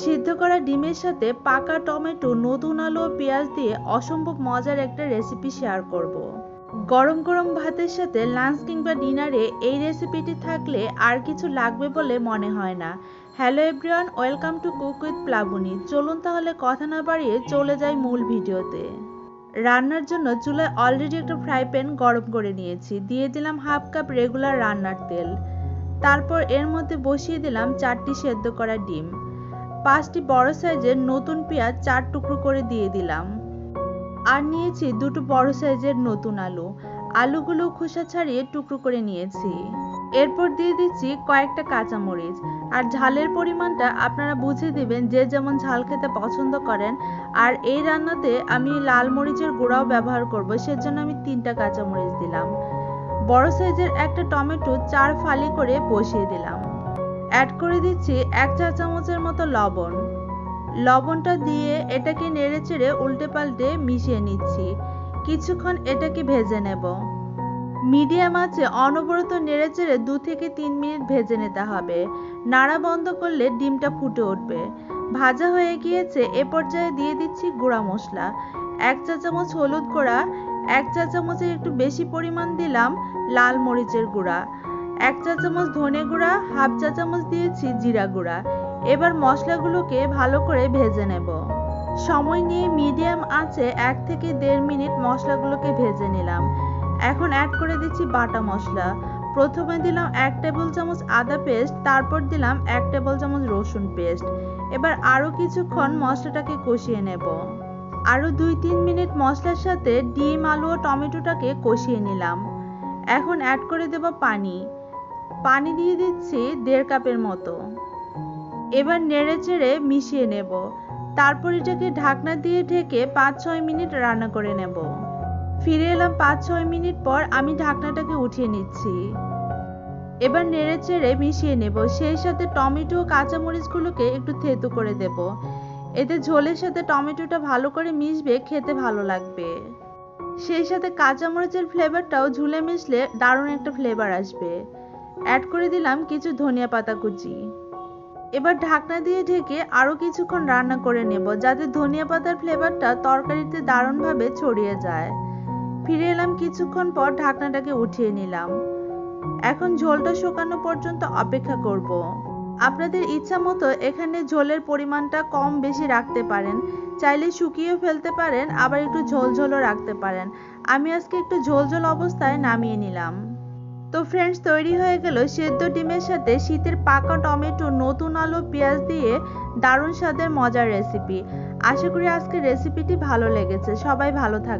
সিদ্ধ করা ডিমের সাথে পাকা টমেটো, নতুন আলু ও পেঁয়াজ দিয়ে অসম্ভব মজার একটা রেসিপি শেয়ার করব। গরম গরম ভাতের সাথে লাঞ্চ কিংবা ডিনারে এই রেসিপিটি থাকলে আর কিছু লাগবে বলে মনে হয় না। Hello everyone, welcome to cook with Plabani. চলুন তাহলে কথা না বাড়িয়ে চলে যাই মূল ভিডিওতে। রান্নার জন্য চুলায় অলরেডি একটা ফ্রাই প্যান গরম করে নিয়েছি। দিয়ে দিলাম হাফ কাপ রেগুলার রান্নার তেল। তারপর এর মধ্যে বসিয়ে দিলাম 4টি সেদ্ধ করা ডিম। 5টি বড় সাইজের নতুন পেঁয়াজ 4 টুকরো করে দিয়ে দিলাম। আর নিয়েছি 2টো বড় সাইজের নতুন আলু। আলুগুলো খোসা ছাড়িয়ে টুকরো করে নিয়েছি। এরপর দিয়ে দিচ্ছি কয়েকটা কাঁচামরিচ। আর ঝালের পরিমাণটা আপনারা বুঝে দিবেন, যে যেমন ঝাল খেতে পছন্দ করেন। আর এই রান্নাতে আমি লাল মরিচের গুঁড়াও ব্যবহার করব, সেজন্য আমি 3টা কাঁচামরিচ দিলাম। বড় সাইজের একটা টমেটো 4 ফালি করে বসিয়ে দিলাম। অ্যাড করে দিচ্ছি 1 চা চামচের মতো লবণ। লবণটা দিয়ে এটাকে নেড়েচেড়ে উল্টে পাল্টে মিশিয়ে নিচ্ছি। কিছুক্ষণ এটাকে ভেজে নেব। মিডিয়াম আঁচে অনবরত নেড়েচেড়ে 2 থেকে 3 মিনিট ভেজে নিতে হবে। নাড়া বন্ধ করলে ডিমটা ফুটে উঠবে। ভাজা হয়ে গিয়েছে। এ পর্যায়ে দিয়ে দিচ্ছি গুঁড়া মশলা। 1 চা চামচ হলুদ গুঁড়া, 1 চা চামচের একটু বেশি পরিমাণ দিলাম লাল মরিচের গুঁড়া, 1 চা চামচ ধনে গুঁড়া, হাফ চা চামচ দিয়েছি জিরা গুঁড়া। এবার মশলাগুলোকে ভালো করে ভেজে নেব। সময় নিয়ে মিডিয়াম আঁচে 1 থেকে 1.5 মিনিট মশলাগুলোকে ভেজে নিলাম। এখন অ্যাড করে দিচ্ছি বাটা মশলা। প্রথমে দিলাম 1 টেবিল চামচ আদা পেস্ট, তারপর দিলাম 1 টেবিল চামচ রসুন পেস্ট। এবার আরও কিছুক্ষণ মশলাটাকে কষিয়ে নেব। আরও 2-3 মিনিট মশলার সাথে ডিম, আলু ও টমেটোটাকে কষিয়ে নিলাম। এখন অ্যাড করে দেব পানি। পানি দিয়ে দিচ্ছি 1.5 কাপের মতো। এবার নেড়েচেড়ে মিশিয়ে নেব। তারপর এটাকে ঢাকনা দিয়ে ঢেকে 5-6 মিনিট রান্না করে নেব। ফিরে এলাম 5-6 মিনিট পর। আমি ঢাকনাটাকে উঠিয়ে নিচ্ছি। এবার নেড়েচেড়ে মিশিয়ে নেব। সেই সাথে টমেটো ও কাঁচামরিচগুলোকে একটু থেতো করে দেব। এতে ঝোলের সাথে টমেটোটা ভালো করে মিশবে, খেতে ভালো লাগবে। সেই সাথে কাঁচামরিচের ফ্লেভারটাও ঝুলে মিশলে দারুণ একটা ফ্লেভার আসবে। অ্যাড করে দিলাম কিছু ধনিয়া পাতা কুচি। এবার ঢাকনা দিয়ে ঢেকে আরও কিছুক্ষণ রান্না করে নেব, যাতে ধনিয়া পাতার ফ্লেভারটা তরকারিতে দারুণভাবে ছড়িয়ে যায়। ফিরে এলাম কিছুক্ষণ পর। ঢাকনাটাকে উঠিয়ে নিলাম। এখন ঝোলটা শুকানো পর্যন্ত অপেক্ষা করব। আপনাদের ইচ্ছা মতো এখানে ঝোলের পরিমাণটা কম বেশি রাখতে পারেন। চাইলে শুকিয়েও ফেলতে পারেন, আবার একটু ঝোলঝোলও রাখতে পারেন। আমি আজকে একটু ঝোলঝোল অবস্থায় নামিয়ে নিলাম। তো ফ্রেন্ডস, তৈরি হয়ে গেল সেদ্ধ ডিমের সাথে শীতের পাকা টমেটো, নতুন আলু, পেঁয়াজ দিয়ে দারুণ স্বাদের মজার রেসিপি। আশা করি আজকের রেসিপিটি ভালো লেগেছে। সবাই ভালো থাকবেন।